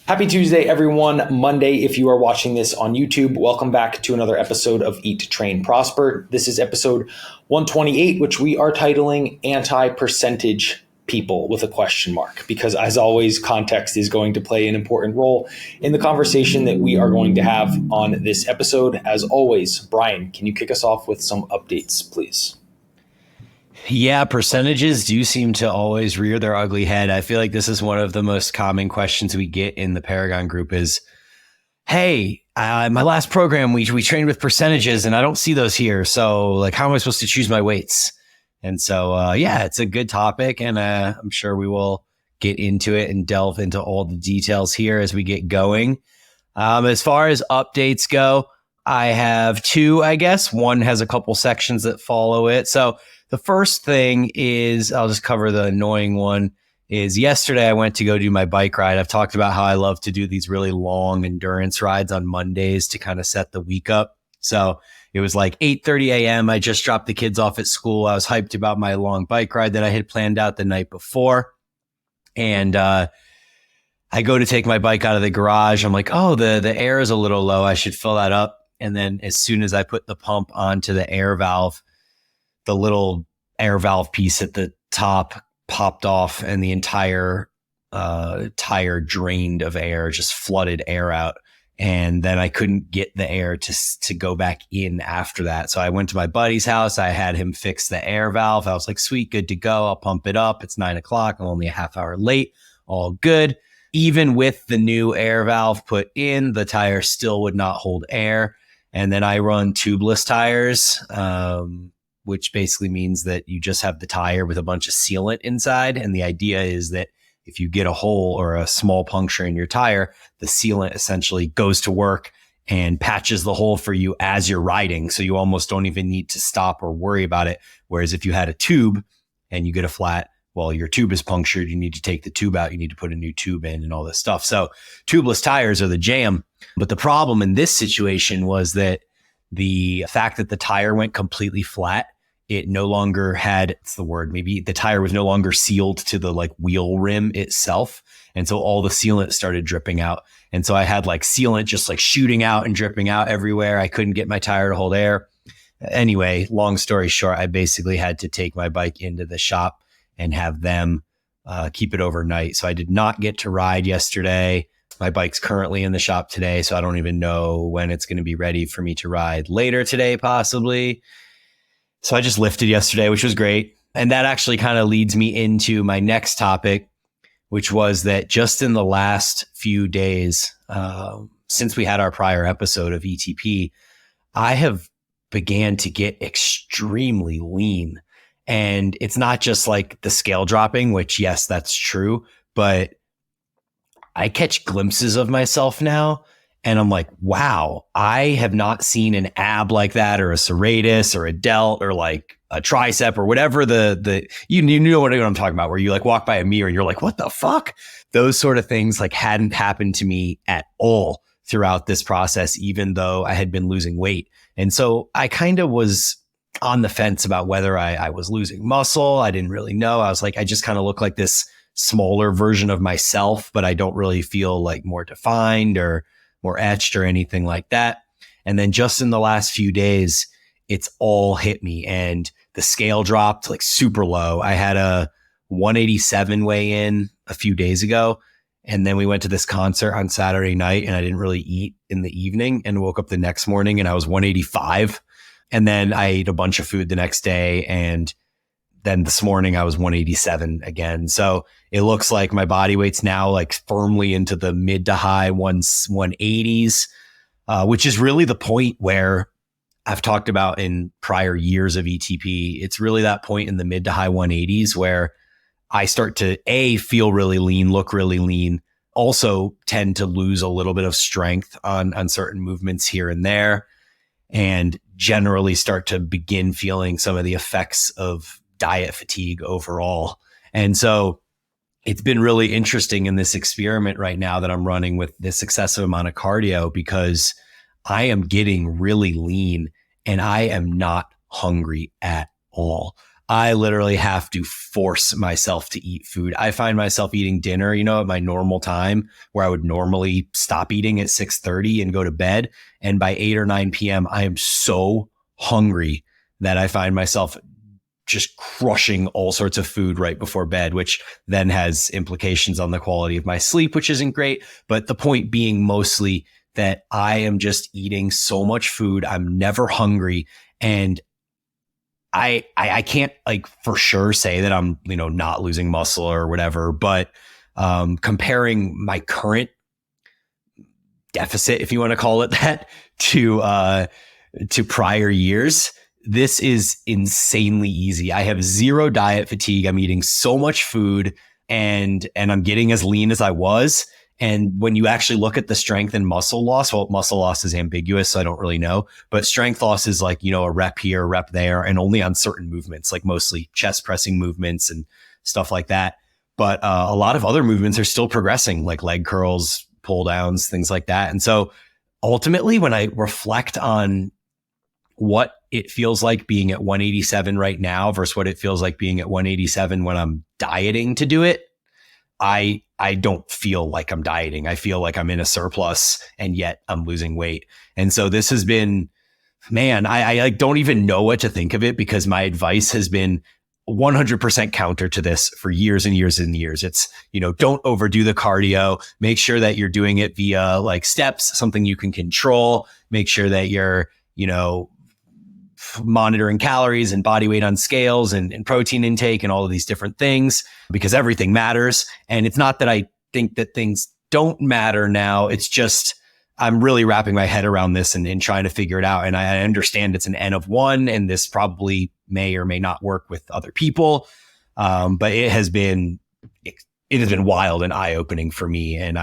Happy Tuesday, everyone. Monday, if you are watching this on YouTube, welcome back to another episode of Eat, Train, Prosper. This is episode 128, which we are titling Anti-Percentage People with a question mark, because as always, context is going to play an important role in the conversation that we are going to have on this episode. As always, Bryan, can you kick us off with some updates, please? Yeah, percentages do seem to always rear their ugly head. I feel like this is one of the most common questions we get in the Paragon group is, hey, my last program, we trained with percentages and I don't see those here. So like, how am I supposed to choose my weights? And so, yeah, it's a good topic, and I'm sure we will get into it and delve into all the details here as we get going. As far as updates go, I have two, I guess. One has a couple sections that follow it. So the first thing is, I'll just cover the annoying one, is yesterday I went to go do my bike ride. I've talked about how I love to do these really long endurance rides on Mondays to kind of set the week up. So it was like 8:30 a.m. I just dropped the kids off at school. I was hyped about my long bike ride that I had planned out the night before. And I go to take my bike out of the garage. I'm like, oh, the air is a little low. I should fill that up. And then as soon as I put the pump onto the air valve, the little air valve piece at the top popped off and the entire tire drained of air, just flooded air out. And then I couldn't get the air to go back in after that. So I went to my buddy's house. I had him fix the air valve. I was like, sweet, good to go. I'll pump it up. It's 9:00. I'm only a half hour late. All good. Even with the new air valve put in, the tire still would not hold air. And then I run tubeless tires, which basically means that you just have the tire with a bunch of sealant inside. And the idea is that if you get a hole or a small puncture in your tire, the sealant essentially goes to work and patches the hole for you as you're riding. So you almost don't even need to stop or worry about it. Whereas if you had a tube and you get a flat, well, your tube is punctured, you need to take the tube out, you need to put a new tube in and all this stuff. So tubeless tires are the jam. But the problem in this situation was that the fact that the tire went completely flat, it no longer had, it's the word, maybe the tire was no longer sealed to the like wheel rim itself. And so all the sealant started dripping out. And so I had like sealant just like shooting out and dripping out everywhere. I couldn't get my tire to hold air. Anyway, long story short, I basically had to take my bike into the shop and have them keep it overnight. So I did not get to ride yesterday. My bike's currently in the shop today, so I don't even know when it's going to be ready for me to ride later today, possibly. So I just lifted yesterday, which was great. And that actually kind of leads me into my next topic, which was that just in the last few days, since we had our prior episode of ETP, I have began to get extremely lean. And it's not just like the scale dropping, which yes, that's true, but I catch glimpses of myself now. And I'm like, wow, I have not seen an ab like that, or a serratus, or a delt, or like a tricep, or whatever you know what I'm talking about, where you like walk by a mirror and you're like, what the fuck? Those sort of things like hadn't happened to me at all throughout this process, even though I had been losing weight. And so I kind of was on the fence about whether I was losing muscle. I didn't really know. I was like, I just kind of look like this smaller version of myself, but I don't really feel like more defined or more etched or anything like that. And then just in the last few days, it's all hit me and the scale dropped like super low. I had a 187 weigh in a few days ago. And then we went to this concert on Saturday night and I didn't really eat in the evening and woke up the next morning and I was 185. And then I ate a bunch of food the next day. And then this morning I was 187 again. So it looks like my body weight's now like firmly into the mid to high 180s, which is really the point where I've talked about in prior years of ETP. It's really that point in the mid to high 180s where I start to feel really lean, look really lean, also tend to lose a little bit of strength on certain movements here and there, and generally start to begin feeling some of the effects of diet fatigue overall. And so it's been really interesting in this experiment right now that I'm running with this excessive amount of cardio, because I am getting really lean and I am not hungry at all. I literally have to force myself to eat food. I find myself eating dinner, at my normal time where I would normally stop eating at 6:30 and go to bed. And by 8 or 9 p.m., I am so hungry that I find myself just crushing all sorts of food right before bed, which then has implications on the quality of my sleep, which isn't great. But the point being mostly that I am just eating so much food. I'm never hungry. And I can't like for sure say that I'm, not losing muscle or whatever, but comparing my current deficit, if you want to call it that, to prior years, this is insanely easy. I have zero diet fatigue. I'm eating so much food and I'm getting as lean as I was. And when you actually look at the strength and muscle loss, well, muscle loss is ambiguous, so I don't really know. But strength loss is like, a rep here, a rep there, and only on certain movements, like mostly chest pressing movements and stuff like that. But a lot of other movements are still progressing, like leg curls, pull downs, things like that. And so ultimately, when I reflect on what it feels like being at 187 right now versus what it feels like being at 187 when I'm dieting to do it, I don't feel like I'm dieting. I feel like I'm in a surplus and yet I'm losing weight. And so this has been, man, I like don't even know what to think of it because my advice has been 100% counter to this for years and years and years. It's, don't overdo the cardio. Make sure that you're doing it via like steps, something you can control. Make sure that you're, monitoring calories and body weight on scales and protein intake and all of these different things because everything matters. And it's not that I think that things don't matter now. It's just I'm really wrapping my head around this and trying to figure it out. And I understand it's an N of one and this probably may or may not work with other people. But it has been wild and eye-opening for me. And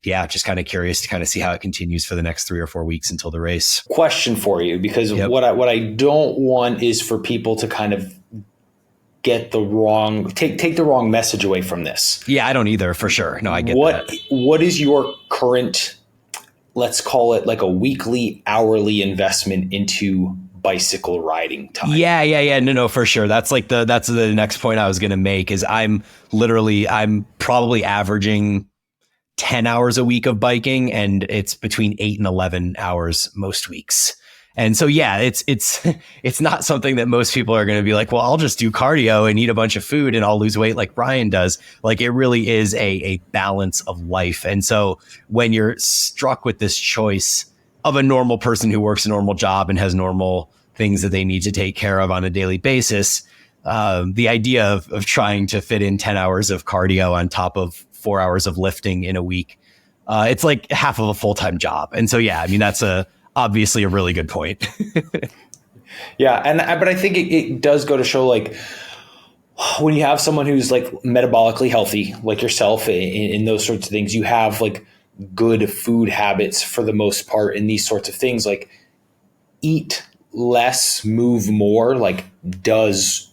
just kind of curious to kind of see how it continues for the next 3 or 4 weeks until the race. Question for you, because what I don't want is for people to kind of get the wrong, take the wrong message away from this. Yeah, I don't either, for sure. No, I get that. What is your current, let's call it like a weekly, hourly investment into bicycle riding time? Yeah. No, for sure. That's the next point I was going to make is I'm probably averaging 10 hours a week of biking and it's between 8 and 11 hours most weeks. And so, yeah, it's not something that most people are going to be like, well, I'll just do cardio and eat a bunch of food and I'll lose weight like Bryan does. Like it really is a balance of life. And so when you're struck with this choice of a normal person who works a normal job and has normal things that they need to take care of on a daily basis, the idea of trying to fit in 10 hours of cardio on top of 4 hours of lifting in a week, it's like half of a full-time job. And so, yeah, I mean, that's obviously a really good point. Yeah. But I think it does go to show, like, when you have someone who's like metabolically healthy, like yourself in those sorts of things, you have like good food habits for the most part in these sorts of things, like eat less, move more, like does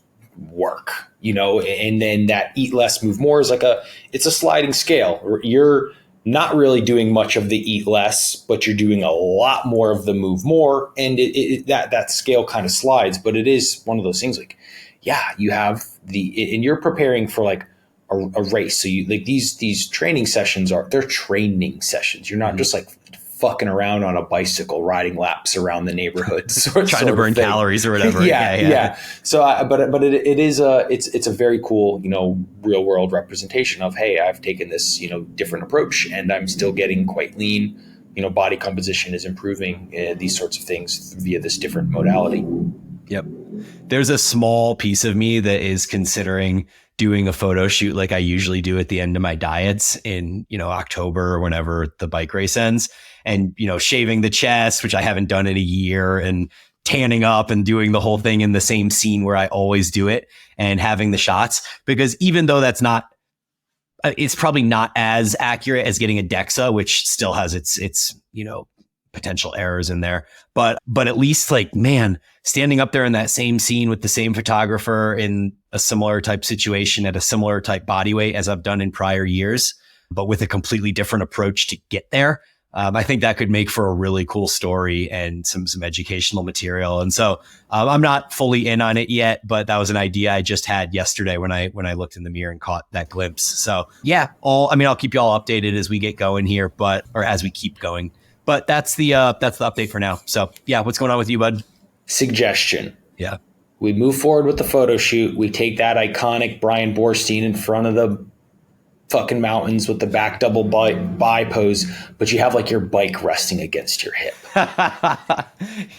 work, and then that eat less, move more is like it's a sliding scale. You're not really doing much of the eat less, but you're doing a lot more of the move more. And that scale kind of slides, but it is one of those things like, yeah, you have and you're preparing for like a race. So you like these training sessions they're training sessions. You're not just like fucking around on a bicycle, riding laps around the neighborhood, trying to burn calories or whatever. Yeah. So, but it is it's a very cool, real world representation of, hey, I've taken this, different approach and I'm still getting quite lean. Body composition is improving, these sorts of things via this different modality. Yep. There's a small piece of me that is considering doing a photo shoot like I usually do at the end of my diets in, October or whenever the bike race ends, and, shaving the chest, which I haven't done in a year, and tanning up and doing the whole thing in the same scene where I always do it and having the shots, because even though it's probably not as accurate as getting a DEXA, which still has its potential errors in there. But at least, like, man, standing up there in that same scene with the same photographer in a similar type situation at a similar type body weight as I've done in prior years, but with a completely different approach to get there. I think that could make for a really cool story and some educational material. And so I'm not fully in on it yet, but that was an idea I just had yesterday when I looked in the mirror and caught that glimpse. So yeah, I'll keep you all updated as we get going here, or as we keep going. But that's the update for now. So yeah, what's going on with you, bud? Suggestion. Yeah. We move forward with the photo shoot. We take that iconic Bryan Borstein in front of the fucking mountains with the back double bi pose, but you have like your bike resting against your hip.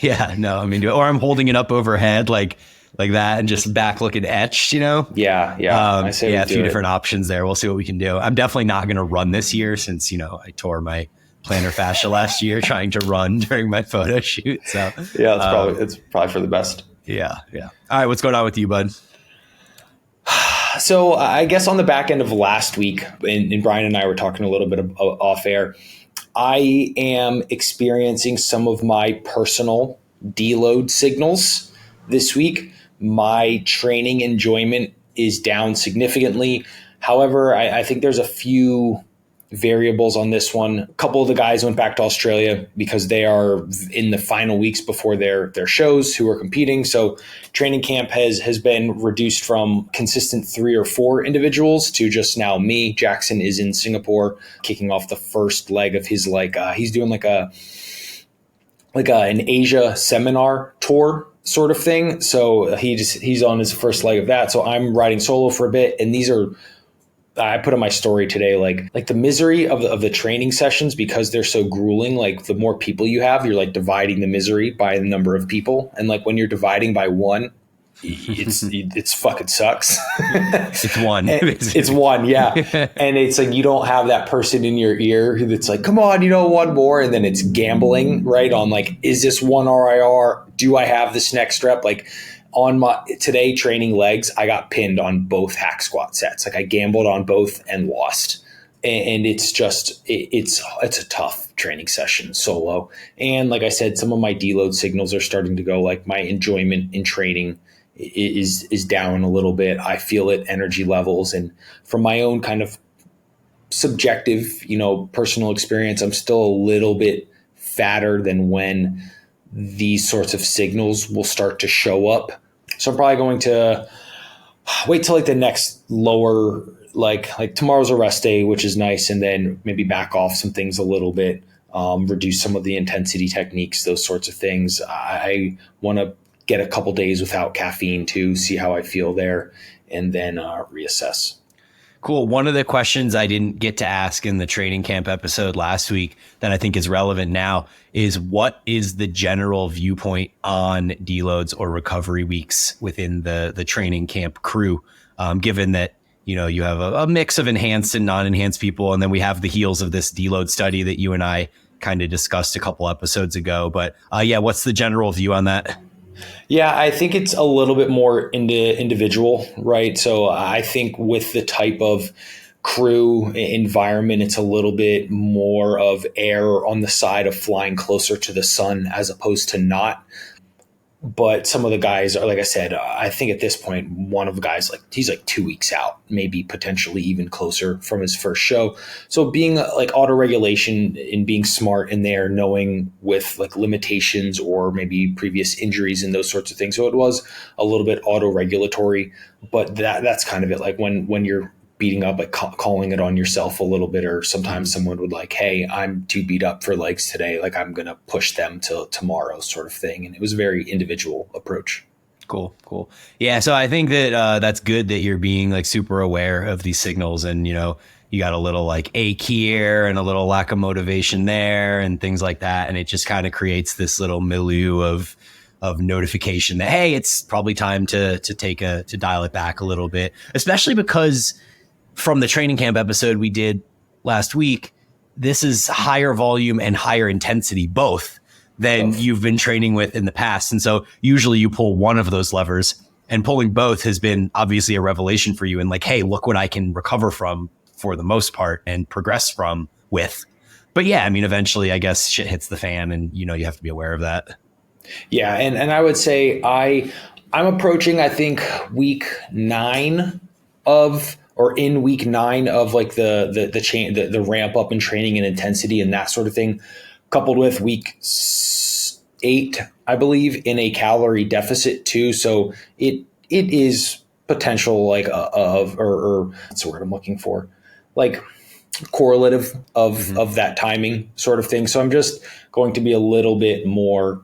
Yeah, no, I mean, or I'm holding it up overhead like that and just back looking etched, you know? Yeah. I say a few different options there. We'll see what we can do. I'm definitely not going to run this year since, I tore my plantar fascia last year trying to run during my photo shoot. So yeah, it's probably for the best. Yeah. All right, what's going on with you, bud? So I guess on the back end of last week, and Bryan and I were talking a little bit off air, I am experiencing some of my personal deload signals this week. My training enjoyment is down significantly. However, I think there's a few variables on this one. A couple of the guys went back to Australia because they are in the final weeks before their shows who are competing. So training camp has been reduced from consistent 3 or 4 individuals to just now me. Jackson is in Singapore kicking off the first leg of his he's doing an Asia seminar tour sort of thing. So he's on his first leg of that. So I'm riding solo for a bit, and these are, I put on my story today, like the misery of the training sessions, because they're so grueling. Like the more people you have, you're like dividing the misery by the number of people. And like when you're dividing by one, it's fucking sucks. It's one. It's one. Yeah. And it's like, you don't have that person in your ear that's like, come on, one more. And then it's gambling, right? On like, is this one RIR? Do I have this next rep? Like, on my today training legs, I got pinned on both hack squat sets. Like I gambled on both and lost. And it's just, it's a tough training session solo. And like I said, some of my deload signals are starting to go. Like my enjoyment in training is down a little bit. I feel it, energy levels. And from my own kind of subjective, personal experience, I'm still a little bit fatter than when these sorts of signals will start to show up. So I'm probably going to wait till like the next lower, like tomorrow's a rest day, which is nice. And then maybe back off some things a little bit, reduce some of the intensity techniques, those sorts of things. I want to get a couple days without caffeine to see how I feel there, and then reassess. Cool. One of the questions I didn't get to ask in the training camp episode last week that I think is relevant now is, what is the general viewpoint on deloads or recovery weeks within the training camp crew? Given that, you have a mix of enhanced and non-enhanced people, and then we have the heels of this deload study that you and I kind of discussed a couple episodes ago. But what's the general view on that? Yeah, I think it's a little bit more individual, right? So I think with the type of crew environment, it's a little bit more of err on the side of flying closer to the sun as opposed to not. But some of the guys are, like I said, I think at this point, one of the guys, he's 2 weeks out, maybe potentially even closer from his first show. So being like auto-regulation and being smart in there, knowing with like limitations or maybe previous injuries and those sorts of things. So it was a little bit auto-regulatory, but that's kind of it. Like when you're beating up, like calling it on yourself a little bit, or sometimes someone would like, hey, I'm too beat up for legs today. Like I'm going to push them till tomorrow sort of thing. And it was a very individual approach. Cool. Yeah. So I think that that's good that you're being like super aware of these signals, and, you got a little like ache here and a little lack of motivation there and things like that. And it just kind of creates this little milieu of notification that, hey, it's probably time to dial it back a little bit, especially because from the training camp episode we did last week, this is higher volume and higher intensity, both than you've been training with in the past. And so usually you pull one of those levers, and pulling both has been obviously a revelation for you. And like, hey, look what I can recover from for the most part and progress from with. But yeah, I mean, eventually I guess shit hits the fan, and, you have to be aware of that. Yeah. And I would say I'm approaching, I think, week 9 of or in week 9 of like the ramp up in training and intensity and that sort of thing, coupled with week 8, I believe, in a calorie deficit too. So it is potential like or what's the word I'm looking for, like correlative of that timing sort of thing. So I'm just going to be a little bit more,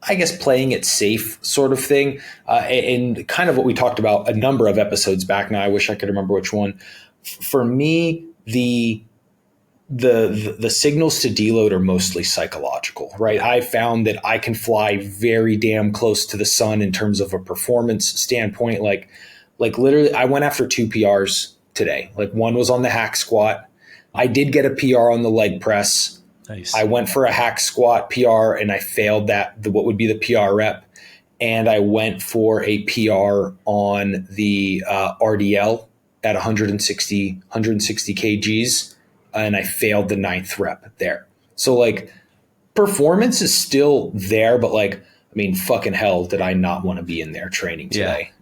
I guess, playing it safe sort of thing. And kind of what we talked about a number of episodes back now. I wish I could remember which one. For me, the signals to deload are mostly psychological, right? I found that I can fly very damn close to the sun in terms of a performance standpoint. Like literally, I went after 2 PRs today. Like one was on the hack squat. I did get a PR on the leg press. Nice. I went for a hack squat PR and I failed what would be the PR rep. And I went for a PR on the RDL at 160 kgs. And I failed the 9th rep there. So like performance is still there, but like, I mean, fucking hell, did I not want to be in there training today?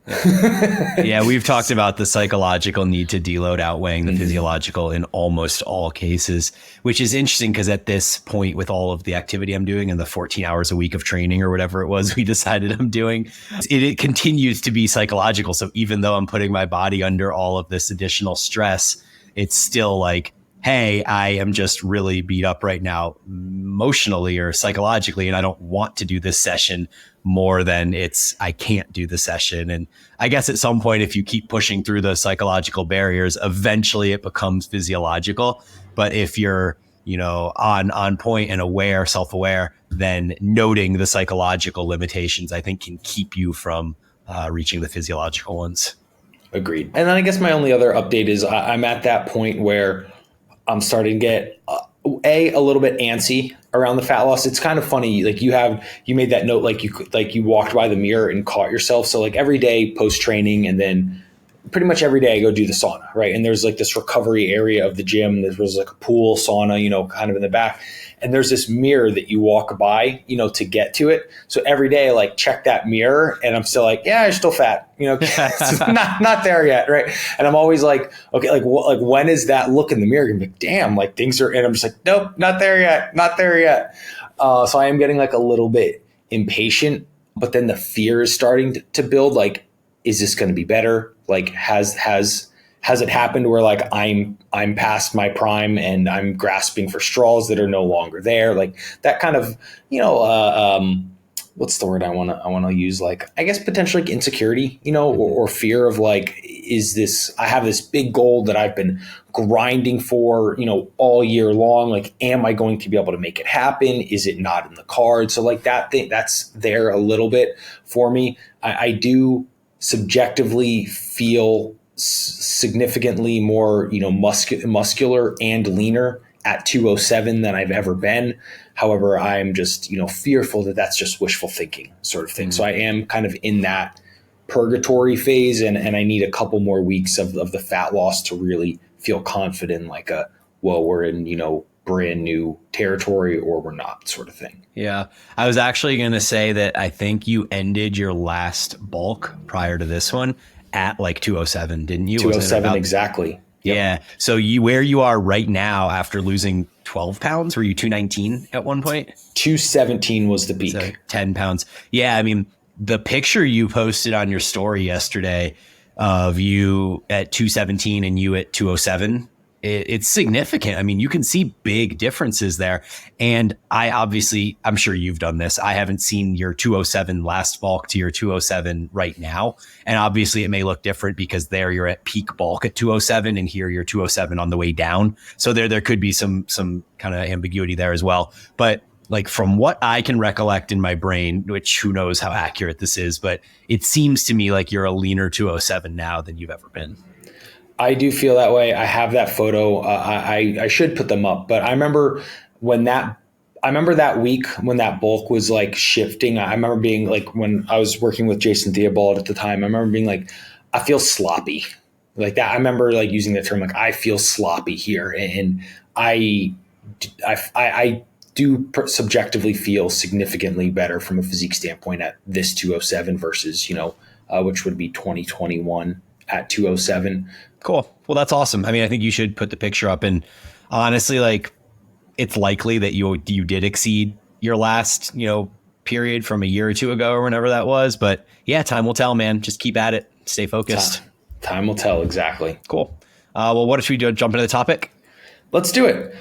Yeah, we've talked about the psychological need to deload outweighing the physiological in almost all cases, which is interesting because at this point with all of the activity I'm doing and the 14 hours a week of training or whatever it was we decided I'm doing, it continues to be psychological. So even though I'm putting my body under all of this additional stress, it's still like, hey, I am just really beat up right now emotionally or psychologically, and I don't want to do this session more than I can't do the session. And I guess at some point, if you keep pushing through those psychological barriers, eventually it becomes physiological. But if you're, on point and aware, self-aware, then noting the psychological limitations, I think can keep you from reaching the physiological ones. Agreed. And then I guess my only other update is I'm at that point where I'm starting to get a little bit antsy around the fat loss. It's kind of funny. Like you made that note, like you walked by the mirror and caught yourself. So like every day post training, and then pretty much every day I go do the sauna, right? And there's like this recovery area of the gym. There was like a pool sauna, kind of in the back. And there's this mirror that you walk by, to get to it. So every day I like check that mirror and I'm still like, yeah, I'm still fat, it's not there yet. Right. And I'm always like, okay, like when is that look in the mirror? And be like, damn, like things are, and I'm just like, nope, not there yet. So I am getting like a little bit impatient, but then the fear is starting to build. Like, is this going to be better? Like has it happened where like I'm past my prime and I'm grasping for straws that are no longer there? Like that kind of, what's the word I want to use? Like, I guess potentially like insecurity, or fear of like, I have this big goal that I've been grinding for, all year long. Like, am I going to be able to make it happen? Is it not in the cards? So like that's there a little bit for me. I do subjectively feel significantly more, muscular and leaner at 207 than I've ever been. However, I'm just, fearful that that's just wishful thinking sort of thing. So I am kind of in that purgatory phase, and I need a couple more weeks of the fat loss to really feel confident, like we're in, brand new territory or we're not sort of thing. Yeah. I was actually going to say that I think you ended your last bulk prior to this one at like 207, didn't you? 207, exactly. Yep. Yeah. So where you are right now after losing 12 pounds, were you 219 at one point? 217 was the peak. So 10 pounds. Yeah. I mean, the picture you posted on your story yesterday of you at 217 and you at 207, it's significant. I mean, you can see big differences there. And I'm sure you've done this. I haven't seen your 207 last bulk to your 207 right now. And obviously it may look different because there you're at peak bulk at 207 and here you're 207 on the way down. So there could be some kind of ambiguity there as well. But like from what I can recollect in my brain, which who knows how accurate this is, but it seems to me like you're a leaner 207 now than you've ever been. I do feel that way. I have that photo. I should put them up, but I remember that week when that bulk was like shifting. I remember being like, when I was working with Jason Theobald at the time, I remember being like, I feel sloppy like that. I remember like using the term, like, I feel sloppy here. And I do subjectively feel significantly better from a physique standpoint at this 207 versus, which would be 2021. at 207. Cool. Well, that's awesome. I mean, I think you should put the picture up, and honestly, like, it's likely that you did exceed your last, period from a year or two ago or whenever that was. But yeah, time will tell, man. Just keep at it. Stay focused. Time will tell. Exactly. Cool. Well, what if we jump into the topic? Let's do it.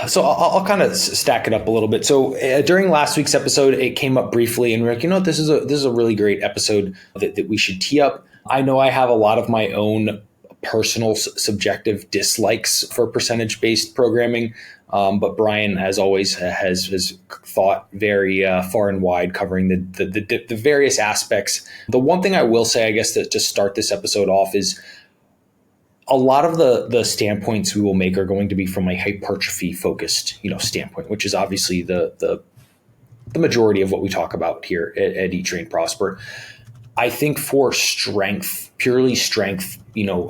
So I'll kind of stack it up a little bit. So during last week's episode, it came up briefly, and we're like, this is a really great episode that we should tee up. I know I have a lot of my own personal subjective dislikes for percentage-based programming, but Bryan, as always, has thought very far and wide, covering the various aspects. The one thing I will say, I guess, to start this episode off is a lot of the standpoints we will make are going to be from a hypertrophy focused, standpoint, which is obviously the majority of what we talk about here at Eat, Train, Prosper. I think for strength, purely strength,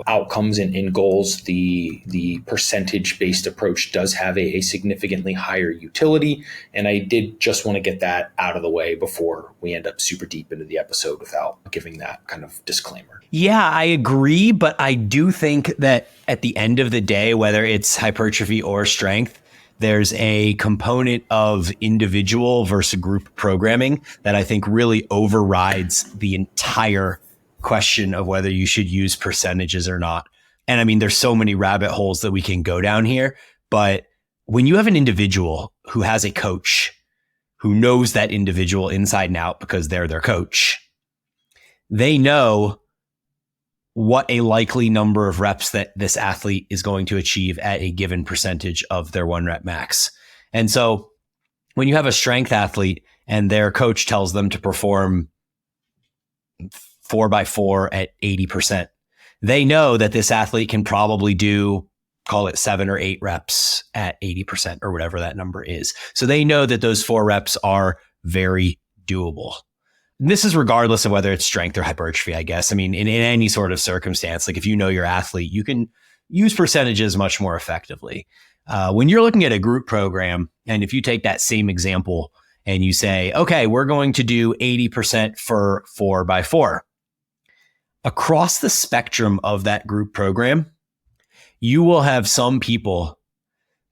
outcomes and goals, the percentage-based approach does have a significantly higher utility. And I did just want to get that out of the way before we end up super deep into the episode without giving that kind of disclaimer. Yeah, I agree. But I do think that at the end of the day, whether it's hypertrophy or strength, there's a component of individual versus group programming that I think really overrides the entire question of whether you should use percentages or not. And I mean, there's so many rabbit holes that we can go down here. But when you have an individual who has a coach who knows that individual inside and out because they're their coach, they know what a likely number of reps that this athlete is going to achieve at a given percentage of their 1 rep max. And so when you have a strength athlete and their coach tells them to perform 4x4 at 80%, they know that this athlete can probably do, call it 7 or 8 reps at 80% or whatever that number is. So they know that those 4 reps are very doable. This is regardless of whether it's strength or hypertrophy, I guess. I mean, in any sort of circumstance, like if you know your athlete, you can use percentages much more effectively. When you're looking at a group program, and if you take that same example and you say, okay, we're going to do 80% for 4x4. Across the spectrum of that group program, you will have some people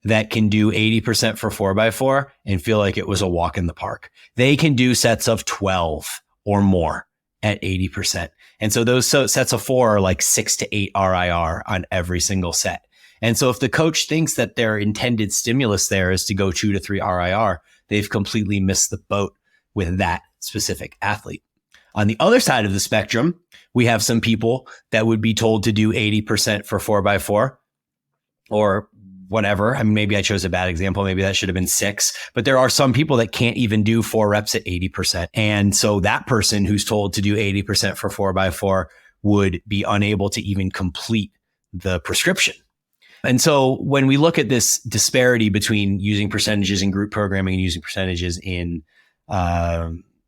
that can do 80% for 4x4 and feel like it was a walk in the park. They can do sets of 12 or more at 80%. And so those sets of 4 are like 6 to 8 RIR on every single set. And so if the coach thinks that their intended stimulus there is to go 2 to 3 RIR, they've completely missed the boat with that specific athlete. On the other side of the spectrum, we have some people that would be told to do 80% for 4x4 or whatever. I mean, maybe I chose a bad example. Maybe that should have been 6, but there are some people that can't even do 4 reps at 80%. And so that person who's told to do 80% for 4x4 would be unable to even complete the prescription. And so when we look at this disparity between using percentages in group programming and using percentages in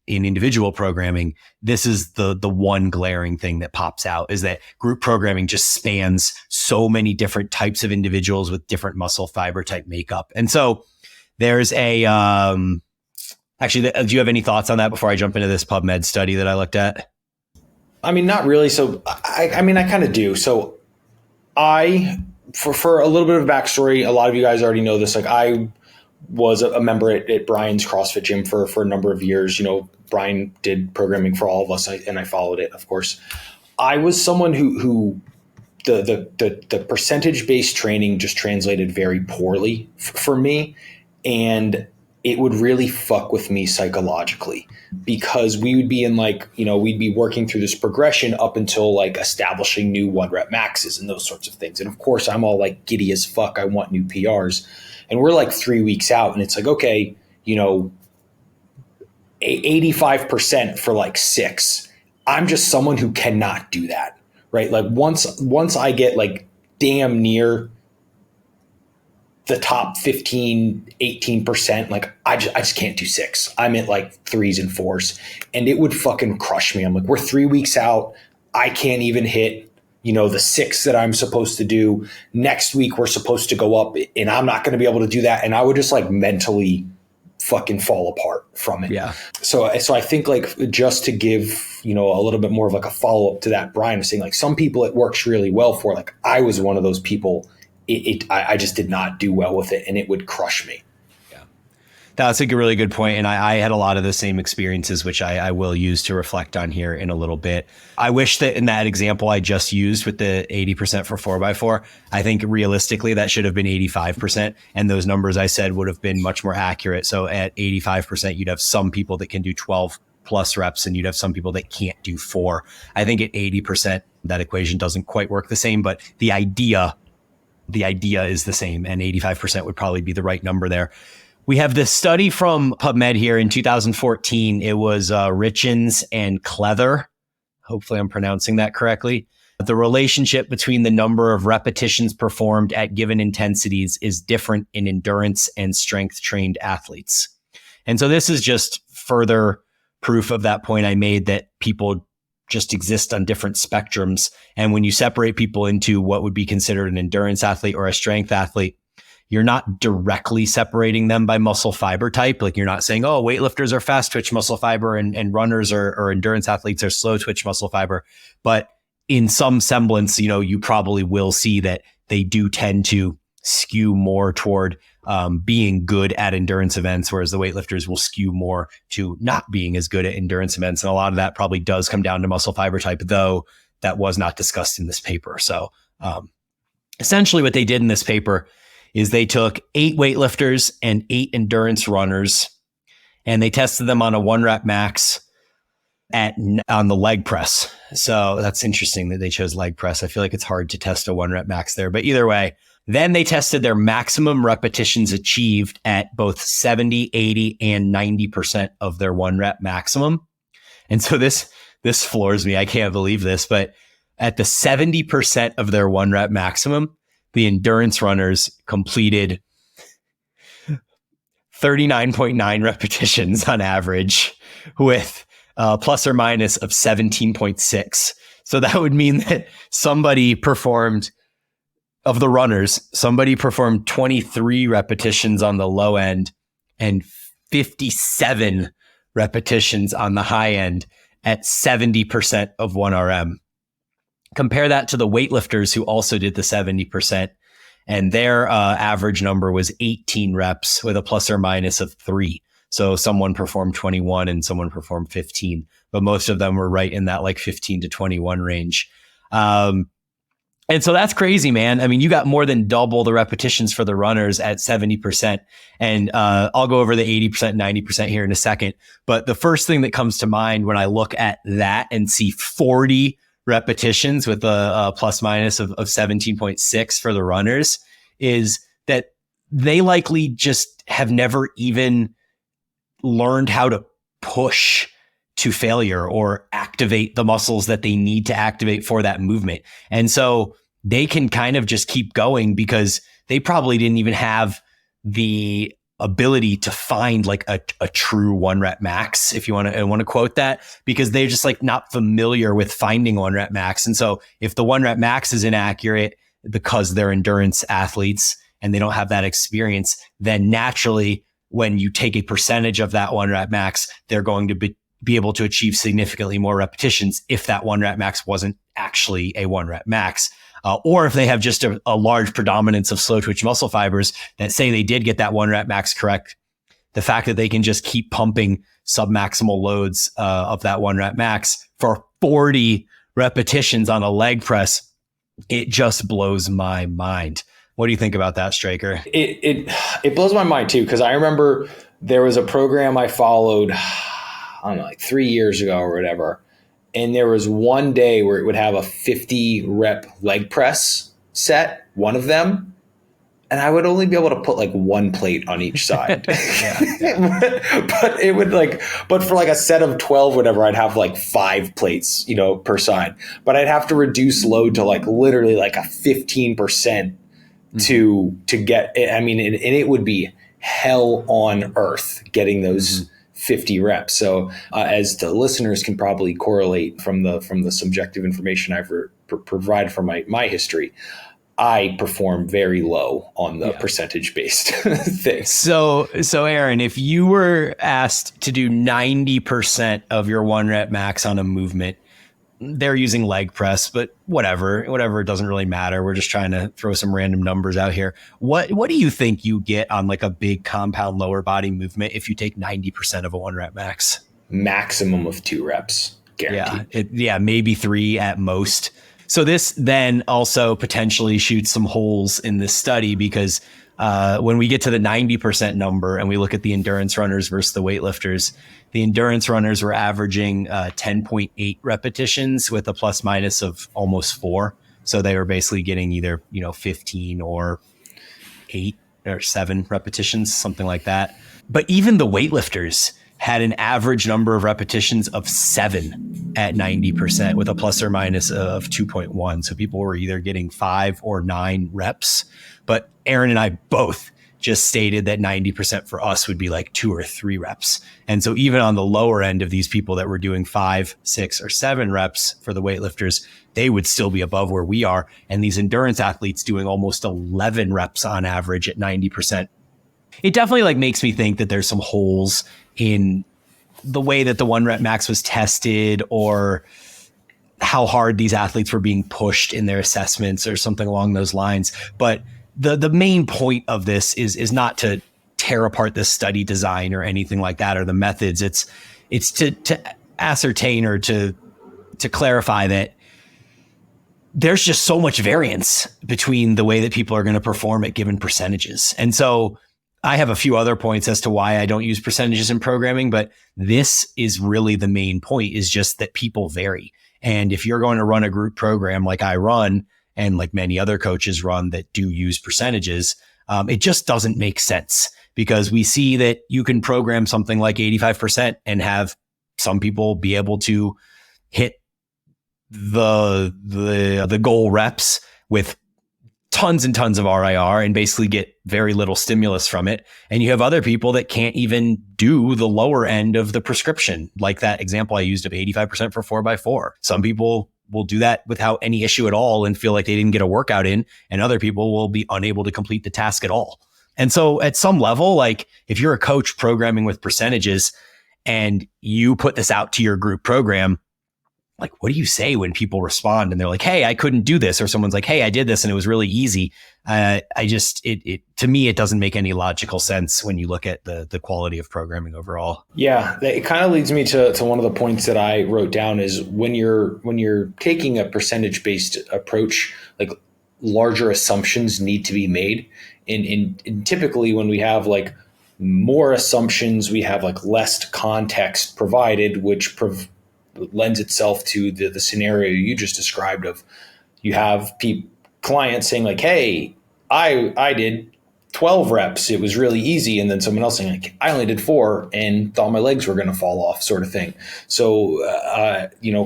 individual programming, this is the one glaring thing that pops out, is that group programming just spans so many different types of individuals with different muscle fiber type makeup. And so there's a, actually, do you have any thoughts on that before I jump into this PubMed study that I looked at? I mean, not really. So I mean, I kind of do. So for a little bit of backstory, a lot of you guys already know this. Like I was a member at Bryan's CrossFit gym for a number of years. Bryan did programming for all of us, and I followed it, of course. I was someone who the percentage-based training just translated very poorly for me, and it would really fuck with me psychologically, because we would be in we'd be working through this progression up until like establishing new 1 rep maxes and those sorts of things. And of course, I'm all like giddy as fuck. I want new PRs. And we're like 3 weeks out, and it's like, okay, 85% for like 6. I'm just someone who cannot do that, right? Like once I get like damn near the top 15, 18%, like I just can't do 6. I'm at like 3s and 4s, and it would fucking crush me. I'm like, we're 3 weeks out. I can't even hit the 6 that I'm supposed to do. Next week, we're supposed to go up, and I'm not going to be able to do that. And I would just like mentally fucking fall apart from it. Yeah. So I think like just to give, a little bit more of like a follow up to that, Bryan was saying like some people it works really well for. Like I was one of those people. I just did not do well with it, and it would crush me. That's a really good point. And I had a lot of the same experiences, which I will use to reflect on here in a little bit. I wish that in that example I just used with the 80% for 4x4, I think realistically that should have been 85%. And those numbers I said would have been much more accurate. So at 85%, you'd have some people that can do 12 plus reps and you'd have some people that can't do 4. I think at 80%, that equation doesn't quite work the same, but the idea is the same, and 85% would probably be the right number there. We have this study from PubMed here in 2014. It was Richens and Cleather. Hopefully I'm pronouncing that correctly. The relationship between the number of repetitions performed at given intensities is different in endurance and strength trained athletes. And so this is just further proof of that point I made, that people just exist on different spectrums. And when you separate people into what would be considered an endurance athlete or a strength athlete, you're not directly separating them by muscle fiber type. Like you're not saying, oh, weightlifters are fast twitch muscle fiber and runners or endurance athletes are slow twitch muscle fiber. But in some semblance, you probably will see that they do tend to skew more toward being good at endurance events, whereas the weightlifters will skew more to not being as good at endurance events. And a lot of that probably does come down to muscle fiber type, though that was not discussed in this paper. So essentially what they did in this paper is they took 8 weightlifters and 8 endurance runners, and they tested them on a 1 rep max on the leg press. So that's interesting that they chose leg press. I feel like it's hard to test a 1 rep max there, but either way, then they tested their maximum repetitions achieved at both 70, 80, and 90% of their 1 rep maximum. And so this floors me. I can't believe this, but at the 70% of their 1 rep maximum, the endurance runners completed 39.9 repetitions on average with plus or minus of 17.6. So that would mean that somebody performed 23 repetitions on the low end and 57 repetitions on the high end at 70% of 1RM. Compare that to the weightlifters who also did the 70%, and their average number was 18 reps with a plus or minus of 3. So someone performed 21 and someone performed 15, but most of them were right in that like 15 to 21 range. And so that's crazy, man. I mean, you got more than double the repetitions for the runners at 70%. And I'll go over the 80%, 90% here in a second. But the first thing that comes to mind when I look at that and see 40 repetitions with a plus minus of 17.6 for the runners is that they likely just have never even learned how to push to failure or activate the muscles that they need to activate for that movement. And so they can kind of just keep going because they probably didn't even have the ability to find like a true 1 rep max, if you want to quote that, because they're just like not familiar with finding 1 rep max. And so if the 1 rep max is inaccurate because they're endurance athletes and they don't have that experience, then naturally when you take a percentage of that 1 rep max, they're going to be able to achieve significantly more repetitions if that 1 rep max wasn't actually a 1 rep max. Or if they have just a large predominance of slow twitch muscle fibers that say they did get that 1 rep max correct, the fact that they can just keep pumping submaximal loads of that 1 rep max for 40 repetitions on a leg press, it just blows my mind. What do you think about that, Straker? It blows my mind too, because I remember there was a program I followed, I don't know, like 3 years ago or whatever. And there was one day where it would have a 50 rep leg press set, one of them. And I would only be able to put like 1 plate on each side. But it would but for like a set of 12, whatever, I'd have like 5 plates, per side. But I'd have to reduce load to like literally like a 15% to get it. I mean, and it would be hell on earth getting those 50 reps. So as the listeners can probably correlate from the subjective information I've provided from my history, I perform very low on the percentage based thing. So Aaron, if you were asked to do 90% of your 1 rep max on a movement, they're using leg press, but whatever, it doesn't really matter. We're just trying to throw some random numbers out here. What do you think you get on like a big compound lower body movement if you take 90% of a 1 rep max? Maximum of 2 reps, guaranteed. Maybe 3 at most. So this then also potentially shoots some holes in this study because when we get to the 90% number and we look at the endurance runners versus the weightlifters, the endurance runners were averaging 10.8 repetitions with a plus minus of almost 4. So they were basically getting either 15 or 8 or 7 repetitions, something like that. But even the weightlifters had an average number of repetitions of 7 at 90% with a plus or minus of 2.1. So people were either getting 5 or 9 reps. But Aaron and I both just stated that 90% for us would be like 2 or 3 reps. And so even on the lower end of these people that were doing 5, 6, or 7 reps for the weightlifters, they would still be above where we are. And these endurance athletes doing almost 11 reps on average at 90%. It definitely like makes me think that there's some holes in the way that the 1 rep max was tested or how hard these athletes were being pushed in their assessments or something along those lines. But the main point of this is not to tear apart the study design or anything like that or the methods. It's to ascertain or to clarify that there's just so much variance between the way that people are going to perform at given percentages. And so I have a few other points as to why I don't use percentages in programming, but this is really the main point, is just that people vary. And if you're going to run a group program like I run and like many other coaches run that do use percentages, it just doesn't make sense because we see that you can program something like 85% and have some people be able to hit the goal reps with tons and tons of RIR and basically get very little stimulus from it. And you have other people that can't even do the lower end of the prescription, like that example I used of 85% for 4x4. Some people will do that without any issue at all and feel like they didn't get a workout in, and other people will be unable to complete the task at all. And so at some level, like if you're a coach programming with percentages and you put this out to your group program, like, what do you say when people respond and they're like, hey, I couldn't do this? Or someone's like, hey, I did this and it was really easy. To me, it doesn't make any logical sense when you look at the quality of programming overall. Yeah, it kind of leads me to one of the points that I wrote down is when you're taking a percentage-based approach, like larger assumptions need to be made. And typically when we have like more assumptions, we have like less context provided, which lends itself to the scenario you just described of you have clients saying like, hey, I did 12 reps. It was really easy. And then someone else saying like, I only did 4 and thought my legs were going to fall off, sort of thing. So,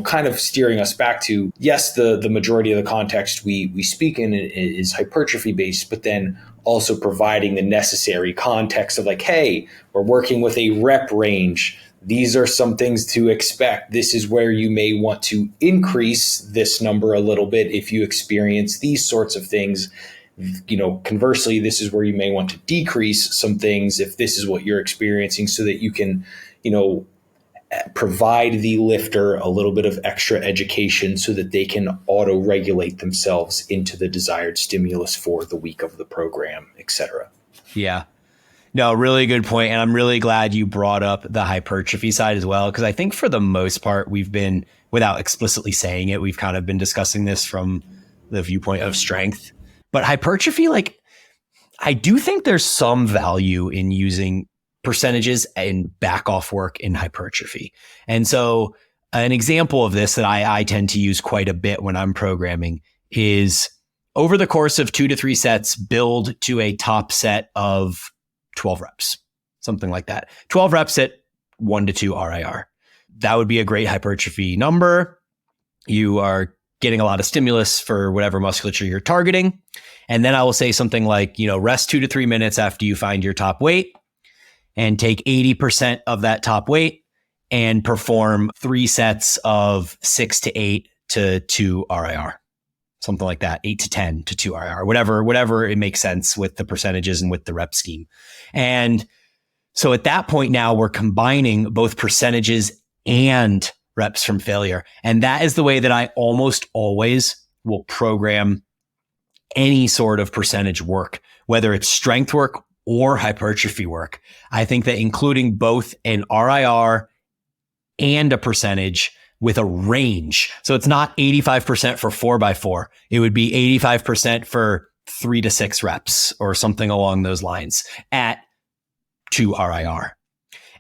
kind of steering us back to, yes, the majority of the context we speak in is hypertrophy based, but then also providing the necessary context of like, hey, we're working with a rep range. These are some things to expect. This is where you may want to increase this number a little bit if you experience these sorts of things. Conversely, this is where you may want to decrease some things if this is what you're experiencing, so that you can, provide the lifter a little bit of extra education so that they can auto-regulate themselves into the desired stimulus for the week of the program, etc. Yeah. No, really good point. And I'm really glad you brought up the hypertrophy side as well, because I think for the most part, we've been, without explicitly saying it, we've kind of been discussing this from the viewpoint of strength. But hypertrophy, like, I do think there's some value in using percentages and Backoff work in hypertrophy. And so an example of this that I tend to use quite a bit when I'm programming is over the course of 2 to 3 sets, build to a top set of 12 reps, something like that. 12 reps at 1 to 2 RIR. That would be a great hypertrophy number. You are getting a lot of stimulus for whatever musculature you're targeting. And then I will say something like, rest 2 to 3 minutes after you find your top weight and take 80% of that top weight and perform 3 sets of 6 to 8 to 2 RIR. something like that, 8 to 10 to 2 RIR, whatever it makes sense with the percentages and with the rep scheme. And so at that point now we're combining both percentages and reps from failure. And that is the way that I almost always will program any sort of percentage work, whether it's strength work or hypertrophy work. I think that including both an RIR and a percentage with a range. So it's not 85% for 4x4. It would be 85% for 3 to 6 reps or something along those lines at 2 RIR.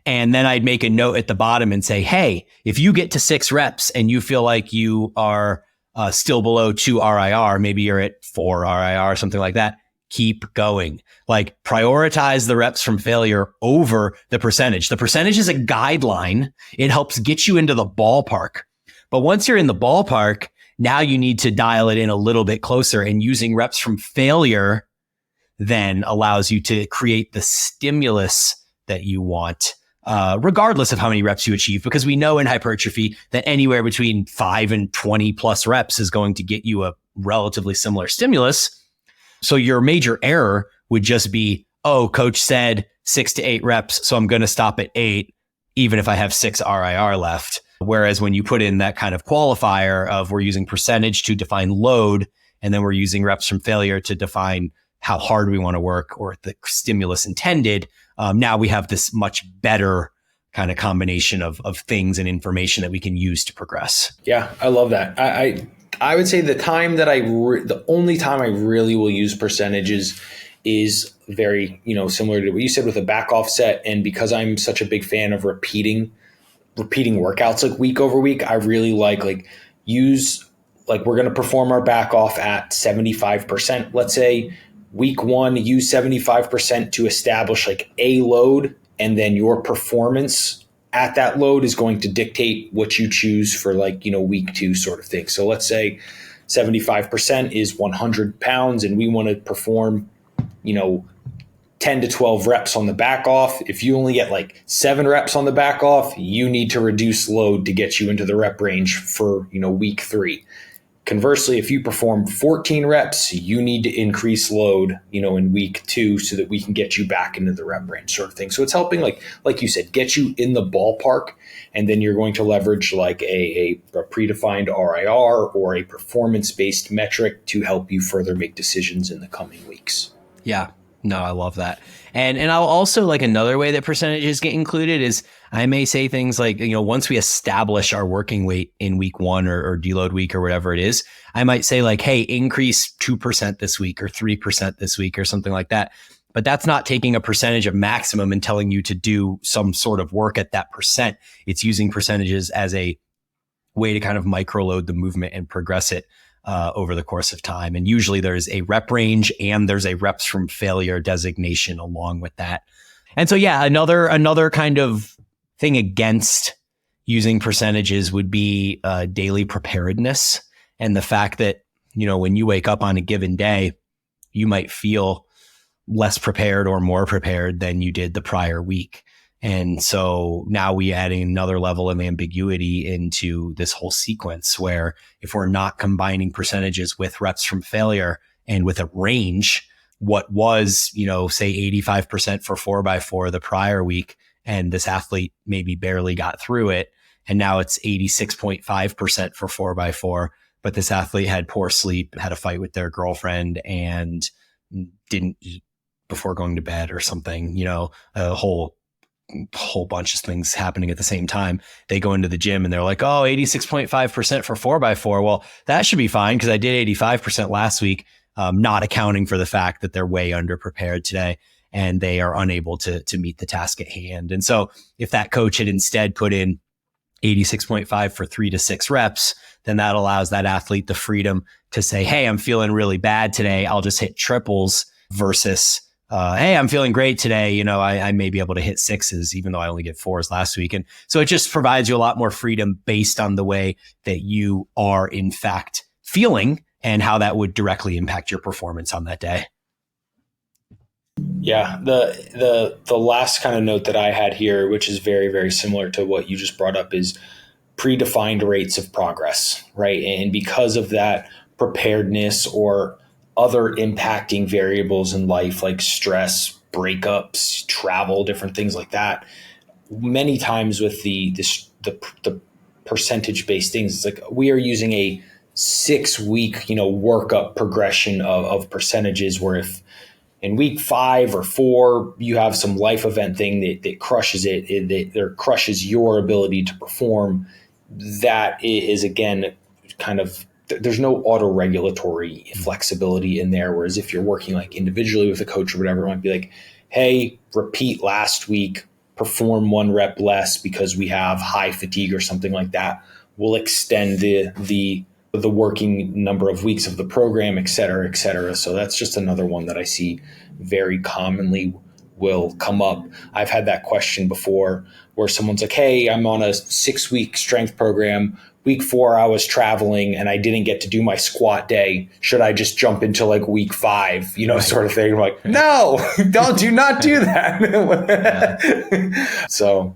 And then I'd make a note at the bottom and say, hey, if you get to 6 reps and you feel like you are still below 2 RIR, maybe you're at 4 RIR or something like that, keep going. Like prioritize the reps from failure over the percentage. The percentage is a guideline. It helps get you into the ballpark. But once you're in the ballpark, now you need to dial it in a little bit closer, and using reps from failure then allows you to create the stimulus that you want, regardless of how many reps you achieve, because we know in hypertrophy that anywhere between 5 and 20 plus reps is going to get you a relatively similar stimulus. So your major error would just be, oh, coach said 6 to 8 reps, so I'm going to stop at 8, even if I have 6 RIR left. Whereas when you put in that kind of qualifier of we're using percentage to define load, and then we're using reps from failure to define how hard we want to work or the stimulus intended, now we have this much better kind of combination of things and information that we can use to progress. Yeah, I love that. I would say the only time I really will use percentages is very, similar to what you said with a Backoff set. And because I'm such a big fan of repeating workouts like week over week, I really like use, like we're going to perform our Backoff at 75%. Let's say week 1, use 75% to establish like a load, and then your performance at that load is going to dictate what you choose for week 2 sort of thing. So let's say 75% is 100 pounds and we want to perform, 10 to 12 reps on the Backoff. If you only get 7 reps on the Backoff, you need to reduce load to get you into the rep range for, week 3. Conversely, if you perform 14 reps, you need to increase load, in week 2 so that we can get you back into the rep range sort of thing. So it's helping, like you said, get you in the ballpark, and then you're going to leverage a predefined RIR or a performance-based metric to help you further make decisions in the coming weeks. Yeah. No, I love that. And I'll also another way that percentages get included is I may say things like, once we establish our working weight in week 1 or deload week or whatever it is, I might say hey, increase 2% this week or 3% this week or something like that. But that's not taking a percentage of maximum and telling you to do some sort of work at that percent. It's using percentages as a way to kind of microload the movement and progress it over the course of time. And usually there's a rep range and there's a reps from failure designation along with that. And so, yeah, another kind of thing against using percentages would be daily preparedness, and the fact that, when you wake up on a given day, you might feel less prepared or more prepared than you did the prior week. And so now we adding another level of ambiguity into this whole sequence, where if we're not combining percentages with reps from failure and with a range, what was, say 85% for 4x4 the prior week, and this athlete maybe barely got through it, and now it's 86.5% for 4x4, but this athlete had poor sleep, had a fight with their girlfriend, and didn't eat before going to bed or something, a whole bunch of things happening at the same time. They go into the gym and they're like, oh, 86.5% for 4x4. Well, that should be fine because I did 85% last week, not accounting for the fact that they're way underprepared today and they are unable to meet the task at hand. And so if that coach had instead put in 86.5 for 3 to 6 reps, then that allows that athlete the freedom to say, hey, I'm feeling really bad today, I'll just hit triples, versus hey, I'm feeling great today. I may be able to hit 6s, even though I only get 4s last week. And so it just provides you a lot more freedom based on the way that you are in fact feeling and how that would directly impact your performance on that day. Yeah. The last kind of note that I had here, which is very, very similar to what you just brought up, is predefined rates of progress, right? And because of that preparedness or other impacting variables in life like stress, breakups, travel, different things like that. Many times with the percentage based things, it's like we are using a 6-week, workup progression of percentages, where if in week 5 or 4 you have some life event thing that crushes it crushes your ability to perform, that is again kind of, there's no auto-regulatory flexibility in there. Whereas if you're working like individually with a coach or whatever, it might be like, hey, repeat last week, perform 1 rep less because we have high fatigue or something like that. We'll extend the working number of weeks of the program, et cetera, et cetera. So that's just another one that I see very commonly will come up. I've had that question before where someone's like, hey, I'm on a 6-week strength program. Week 4, I was traveling and I didn't get to do my squat day. Should I just jump into like week 5, Right. sort of thing? I'm like, no, do not do that. So.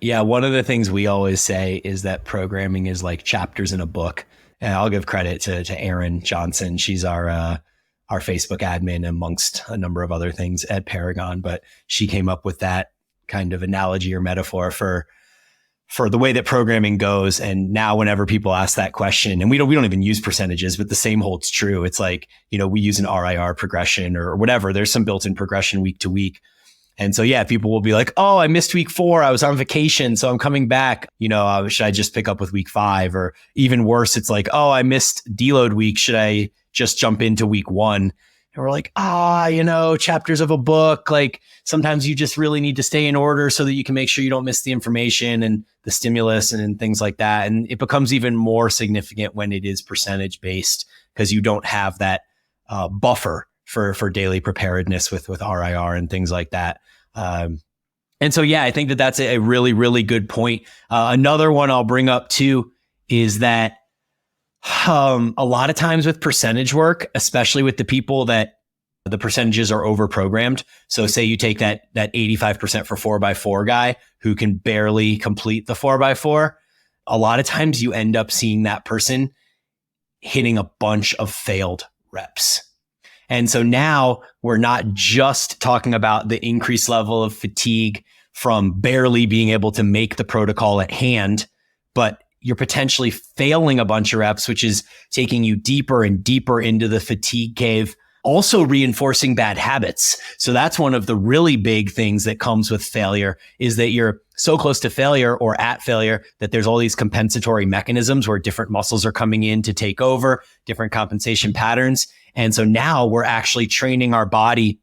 Yeah, one of the things we always say is that programming is like chapters in a book. And I'll give credit to Erin Johnson. She's our Facebook admin amongst a number of other things at Paragon, but she came up with that kind of analogy or metaphor for the way that programming goes. And now whenever people ask that question, and we don't even use percentages, but the same holds true. It's like, we use an RIR progression or whatever. There's some built-in progression week to week. And so, yeah, people will be like, oh, I missed week 4. I was on vacation, so I'm coming back. Should I just pick up with week 5? Or even worse, it's like, oh, I missed deload week. Should I just jump into week 1? And we're like, chapters of a book. Like sometimes you just really need to stay in order so that you can make sure you don't miss the information and the stimulus and things like that. And it becomes even more significant when it is percentage based because you don't have that buffer for daily preparedness with RIR and things like that. And so, yeah, I think that's a really, really good point. Another one I'll bring up too is that a lot of times with percentage work, especially with the people that the percentages are over programmed. So say you take that 85% for 4x4 guy who can barely complete the 4x4. A lot of times you end up seeing that person hitting a bunch of failed reps. And so now we're not just talking about the increased level of fatigue from barely being able to make the protocol at hand, but you're potentially failing a bunch of reps, which is taking you deeper and deeper into the fatigue cave, also reinforcing bad habits. So that's one of the really big things that comes with failure is that you're so close to failure or at failure that there's all these compensatory mechanisms where different muscles are coming in to take over, different compensation patterns. And so now we're actually training our body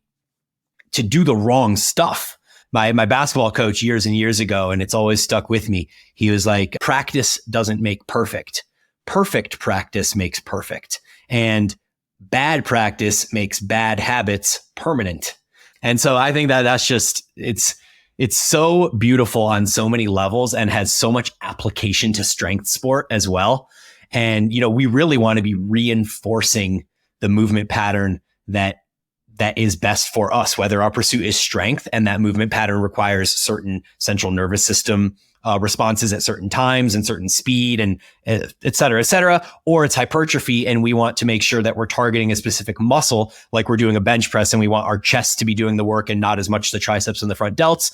to do the wrong stuff. My basketball coach years and years ago, and it's always stuck with me, he was like, practice doesn't make perfect. Perfect practice makes perfect. And bad practice makes bad habits permanent. And so I think that's just, it's so beautiful on so many levels and has so much application to strength sport as well. And, we really want to be reinforcing the movement pattern that is best for us, whether our pursuit is strength and that movement pattern requires certain central nervous system responses at certain times and certain speed and et cetera, or it's hypertrophy. And we want to make sure that we're targeting a specific muscle, like we're doing a bench press and we want our chest to be doing the work and not as much the triceps and the front delts.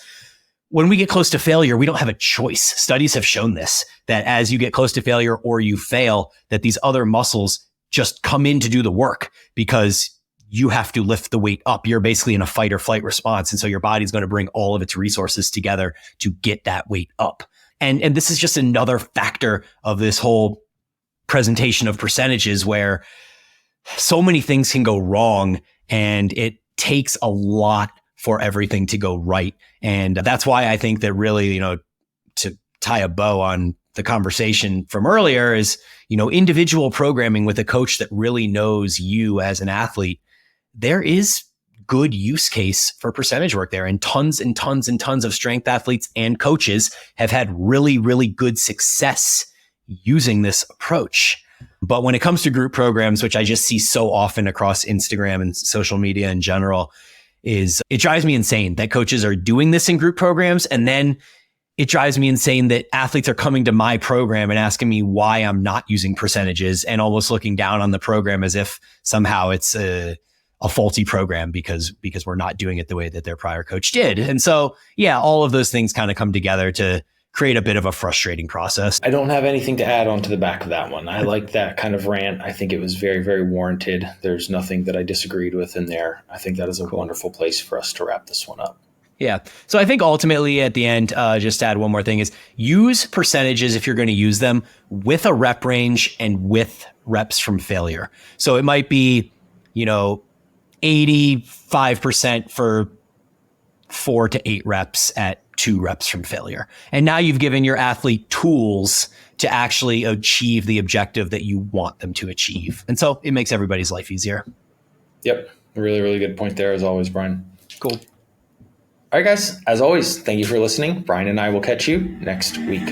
When we get close to failure, we don't have a choice. Studies have shown this, that as you get close to failure or you fail, that these other muscles just come in to do the work because you have to lift the weight up. You're basically in a fight or flight response. And so your body's going to bring all of its resources together to get that weight up. And this is just another factor of this whole presentation of percentages where so many things can go wrong and it takes a lot for everything to go right. And that's why I think that really, to tie a bow on the conversation from earlier is, individual programming with a coach that really knows you as an athlete, there is good use case for percentage work there. And tons and tons and tons of strength athletes and coaches have had really, really good success using this approach. But when it comes to group programs, which I just see so often across Instagram and social media in general, it drives me insane that coaches are doing this in group programs and then it drives me insane that athletes are coming to my program and asking me why I'm not using percentages and almost looking down on the program as if somehow it's a faulty program because we're not doing it the way that their prior coach did. And so, yeah, all of those things kind of come together to create a bit of a frustrating process. I don't have anything to add on to the back of that one. I like that kind of rant. I think it was very, very warranted. There's nothing that I disagreed with in there. I think that is a wonderful place for us to wrap this one up. Yeah. So I think ultimately at the end, just to add one more thing is use percentages if you're going to use them with a rep range and with reps from failure. So it might be, 85% for 4 to 8 reps at 2 reps from failure. And now you've given your athlete tools to actually achieve the objective that you want them to achieve. And so it makes everybody's life easier. Yep. Really, really good point there as always, Brian. Cool. All right, guys, as always, thank you for listening. Brian and I will catch you next week.